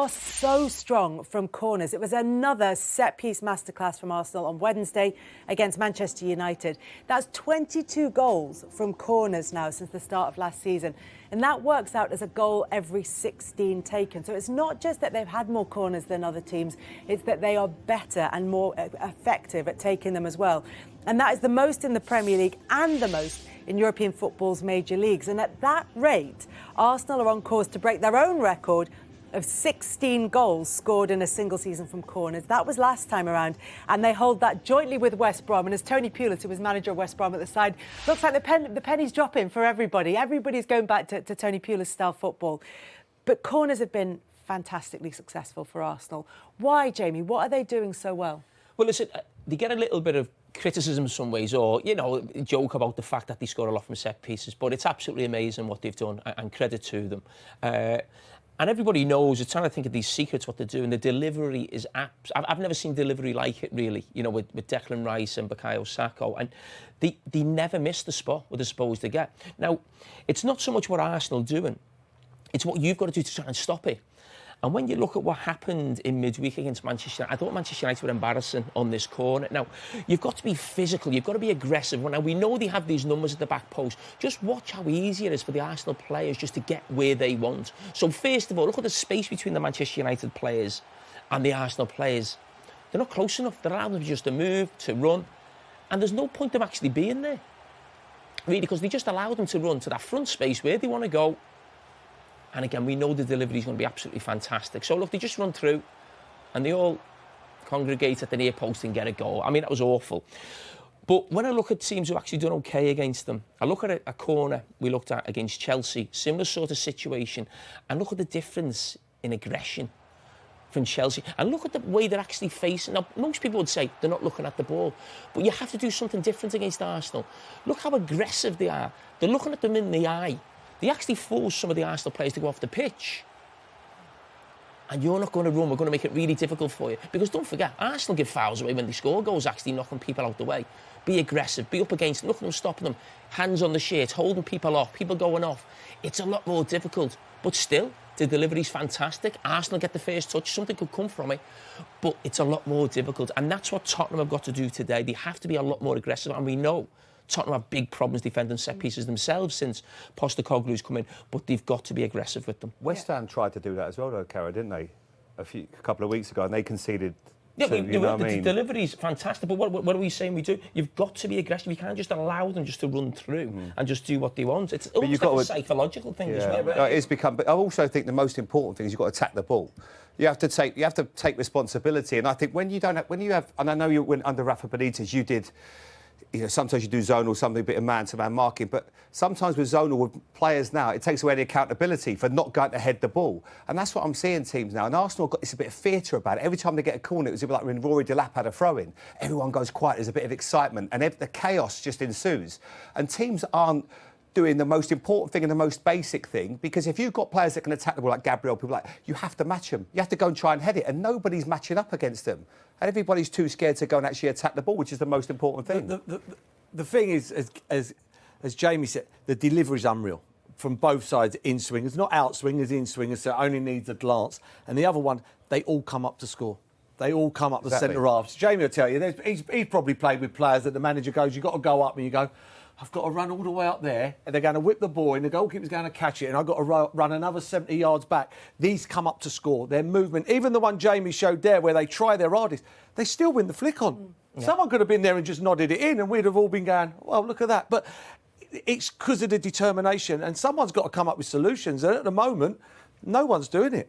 are so strong from corners. It was another set-piece masterclass from Arsenal on Wednesday against Manchester United. That's 22 goals from corners now since the start of last season. And that works out as a goal every 16 taken. So it's not just that they've had more corners than other teams, it's that they are better and more effective at taking them as well. And that is the most in the Premier League and the most in European football's major leagues. And at that rate, Arsenal are on course to break their own record of 16 goals scored in a single season from corners. That was last time around, and they hold that jointly with West Brom. And as Tony Pulis, who was manager of West Brom at the side, looks like the penny's dropping for everybody. Everybody's going back to Tony Pulis style football. But corners have been fantastically successful for Arsenal. Why, Jamie? What are they doing so well? Well, listen, they get a little bit of criticism in some ways, or, you know, joke about the fact that they score a lot from set pieces, but it's absolutely amazing what they've done, and credit to them. And everybody knows, it's trying to think of these secrets, what they're doing. The delivery is I've never seen delivery like it, really, you know, with Declan Rice and Bukayo Saka. And they never miss the spot where they're supposed to get. Now, it's not so much what Arsenal are doing, it's what you've got to do to try and stop it. And when you look at what happened in midweek against Manchester United, I thought Manchester United were embarrassing on this corner. Now, you've got to be physical, you've got to be aggressive. Now, we know they have these numbers at the back post. Just watch how easy it is for the Arsenal players just to get where they want. So, first of all, look at the space between the Manchester United players and the Arsenal players. They're not close enough. They're allowing them just to move, to run. And there's no point them actually being there, really, because they just allow them to run to that front space where they want to go. And again, we know the delivery is going to be absolutely fantastic. So, look, they just run through and they all congregate at the near post and get a goal. I mean, that was awful. But when I look at teams who've actually done OK against them, I look at a corner we looked at against Chelsea, similar sort of situation, and look at the difference in aggression from Chelsea. And look at the way they're actually facing. Now, most people would say they're not looking at the ball, but you have to do something different against Arsenal. Look how aggressive they are. They're looking at them in the eye. They actually force some of the Arsenal players to go off the pitch. And you're not going to run. We're going to make it really difficult for you. Because don't forget, Arsenal give fouls away when they score goals, actually knocking people out the way. Be aggressive. Be up against them. Look at them stopping them. Hands on the shirt, holding people off, people going off. It's a lot more difficult. But still, the delivery's fantastic. Arsenal get the first touch. Something could come from it. But it's a lot more difficult. And that's what Tottenham have got to do today. They have to be a lot more aggressive. And we know Tottenham have big problems defending set pieces themselves since Postecoglou's come in, but they've got to be aggressive with them. West Ham tried to do that as well, though, Carragher, didn't they? A couple of weeks ago, and they conceded. Yeah, the delivery's fantastic, but what are we saying we do? You've got to be aggressive. You can't just allow them just to run through and just do what they want. It's almost like a psychological thing as well. Right? It's become. But I also think the most important thing is you've got to attack the ball. You have to take responsibility, and I think when you have, and I know you went under Rafa Benitez, you did. You know, sometimes you do zonal, something a bit of man-to-man marking, but sometimes with zonal with players now, it takes away the accountability for not going to head the ball. And that's what I'm seeing teams now. And Arsenal got this a bit of theatre about it. Every time they get a corner, it was a bit like when Rory Delap had a throw-in. Everyone goes quiet, there's a bit of excitement, and the chaos just ensues. And teams aren't doing the most important thing and the most basic thing, because if you've got players that can attack the ball like Gabriel, people like, you have to match them. You have to go and try and head it, and nobody's matching up against them. And everybody's too scared to go and actually attack the ball, which is the most important thing. The thing is, as Jamie said, the delivery's unreal from both sides, in-swingers, not out-swingers, in-swingers, so it only needs a glance. And the other one, they all come up to score. They all come up the centre halves. Jamie will tell you, he's probably played with players that the manager goes, you've got to go up, and you go, I've got to run all the way up there, and they're going to whip the ball, and the goalkeeper's going to catch it, and I've got to run another 70 yards back. These come up to score. Their movement, even the one Jamie showed there where they try their hardest, they still win the flick on. Yeah. Someone could have been there and just nodded it in, and we'd have all been going, well, look at that. But it's because of the determination, and someone's got to come up with solutions, and at the moment, no one's doing it.